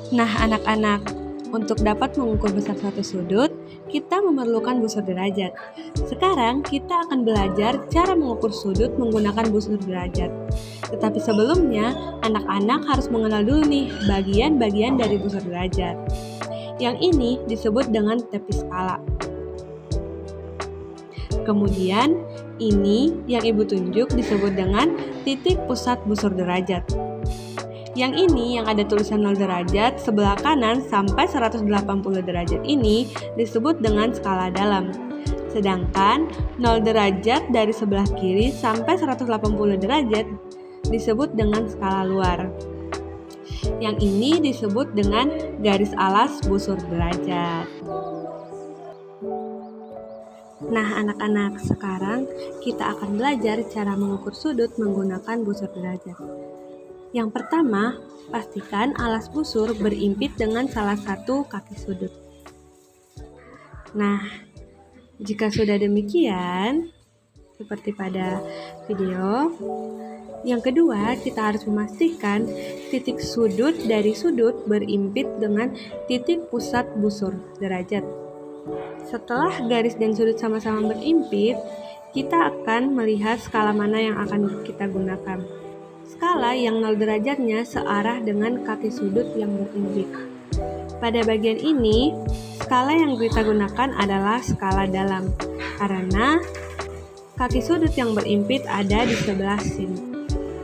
Nah, anak-anak, untuk dapat mengukur besar suatu sudut, kita memerlukan busur derajat. Sekarang kita akan belajar cara mengukur sudut menggunakan busur derajat. Tetapi sebelumnya, anak-anak harus mengenal dulu nih bagian-bagian dari busur derajat. Yang ini disebut dengan tepi skala. Kemudian, ini yang Ibu tunjuk disebut dengan titik pusat busur derajat. Yang ini yang ada tulisan 0 derajat sebelah kanan sampai 180 derajat ini disebut dengan skala dalam. Sedangkan 0 derajat dari sebelah kiri sampai 180 derajat disebut dengan skala luar. Yang ini disebut dengan garis alas busur derajat. Nah, anak-anak, sekarang kita akan belajar cara mengukur sudut menggunakan busur derajat. Yang pertama, pastikan alas busur berimpit dengan salah satu kaki sudut. Nah, jika sudah demikian, seperti pada video, yang kedua kita harus memastikan titik sudut dari sudut berimpit dengan titik pusat busur derajat. Setelah garis dan sudut sama-sama berimpit, kita akan melihat skala mana yang akan kita gunakan. Skala yang 0 derajatnya searah dengan kaki sudut yang berimpit. Pada bagian ini, skala yang kita gunakan adalah skala dalam, karena kaki sudut yang berimpit ada di sebelah sini.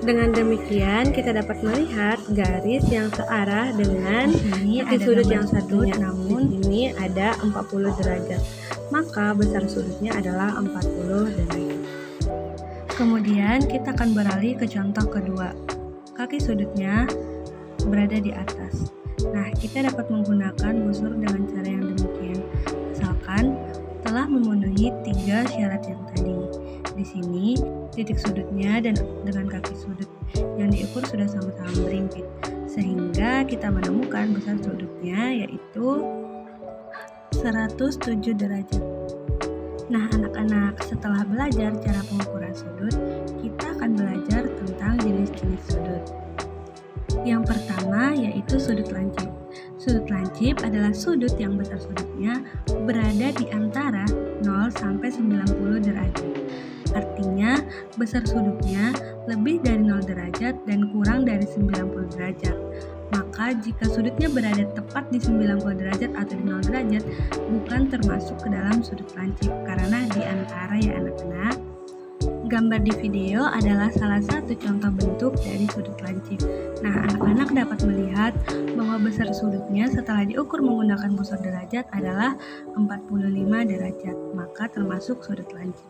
Dengan demikian, kita dapat melihat garis yang searah dengan kaki sudut yang satunya, namun ini ada 40 derajat. Maka besar sudutnya adalah 40 derajat. Kemudian kita akan beralih ke contoh kedua. Kaki sudutnya berada di atas. Nah, kita dapat menggunakan busur dengan cara yang demikian. Misalkan telah memenuhi 3 syarat yang tadi. Di sini titik sudutnya dan dengan kaki sudut yang diukur sudah sama-sama berimpit, sehingga kita menemukan besar sudutnya yaitu 107 derajat. Nah, anak-anak, setelah belajar cara pengukuran sudut, kita akan belajar tentang jenis-jenis sudut. Yang pertama yaitu sudut lancip. Sudut lancip adalah sudut yang besar sudutnya berada di antara 0 sampai 90 derajat. Artinya, besar sudutnya lebih dari 0 derajat dan kurang dari 90 derajat. Maka, jika sudutnya berada tepat di 90 derajat atau di 0 derajat, bukan termasuk ke dalam sudut lancip, karena di antara ya anak-anak. Gambar di video adalah salah satu contoh bentuk dari sudut lancip. Nah, anak-anak dapat melihat bahwa besar sudutnya setelah diukur menggunakan busur derajat adalah 45 derajat, maka termasuk sudut lancip.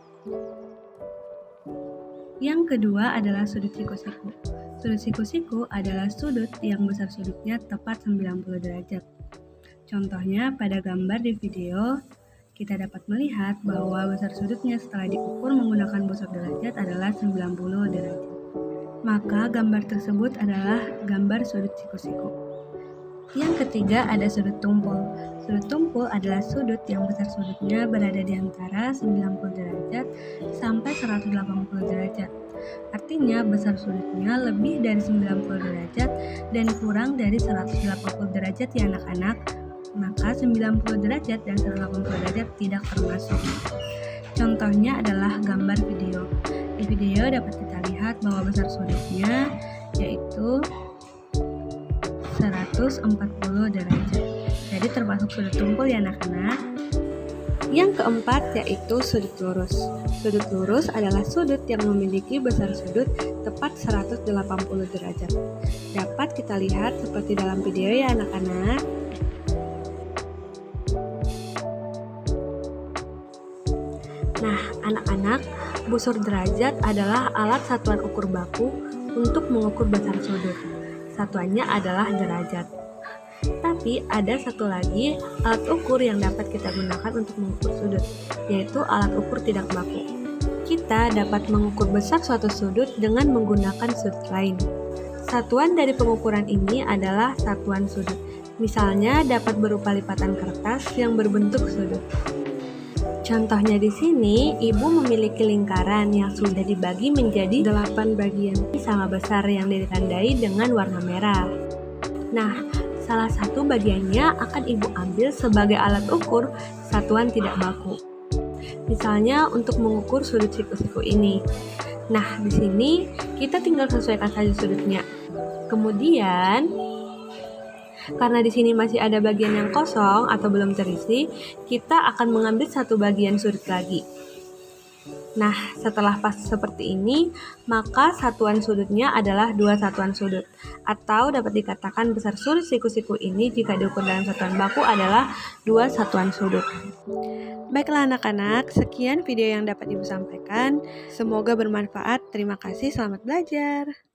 Yang kedua adalah sudut siku-siku. Sudut siku-siku adalah sudut yang besar sudutnya tepat 90 derajat. Contohnya pada gambar di video, kita dapat melihat bahwa besar sudutnya setelah diukur menggunakan busur derajat adalah 90 derajat. Maka gambar tersebut adalah gambar sudut siku-siku. Yang ketiga ada sudut tumpul. Sudut tumpul adalah sudut yang besar sudutnya berada di antara 90 derajat sampai 180 derajat. Artinya besar sudutnya lebih dari 90 derajat dan kurang dari 180 derajat ya anak-anak. Maka 90 derajat dan 180 derajat tidak termasuk. Contohnya adalah gambar video. Di video dapat kita lihat bahwa besar sudutnya yaitu 140 derajat. Jadi termasuk sudut tumpul ya anak-anak. Yang keempat yaitu sudut lurus. Sudut lurus adalah sudut yang memiliki besar sudut tepat 180 derajat. Dapat kita lihat seperti dalam video ya anak-anak. Nah, anak-anak, busur derajat adalah alat satuan ukur baku untuk mengukur besar sudut. Satuannya adalah derajat. Tapi ada satu lagi alat ukur yang dapat kita gunakan untuk mengukur sudut, yaitu alat ukur tidak baku. Kita dapat mengukur besar suatu sudut dengan menggunakan sudut lain. Satuan dari pengukuran ini adalah satuan sudut. Misalnya dapat berupa lipatan kertas yang berbentuk sudut. Contohnya di sini, ibu memiliki lingkaran yang sudah dibagi menjadi 8 bagian sama besar yang ditandai dengan warna merah. Nah, Salah satu bagiannya akan Ibu ambil sebagai alat ukur satuan tidak baku. Misalnya untuk mengukur sudut siku-siku ini. Nah, di sini kita tinggal sesuaikan saja sudutnya. Kemudian, karena di sini masih ada bagian yang kosong atau belum terisi, kita akan mengambil satu bagian sudut lagi. Nah, setelah pas seperti ini, maka satuan sudutnya adalah 2 satuan sudut. Atau dapat dikatakan besar sudut siku-siku ini jika diukur dalam satuan baku adalah 2 satuan sudut. Baiklah anak-anak, sekian video yang dapat Ibu sampaikan. Semoga bermanfaat. Terima kasih, selamat belajar.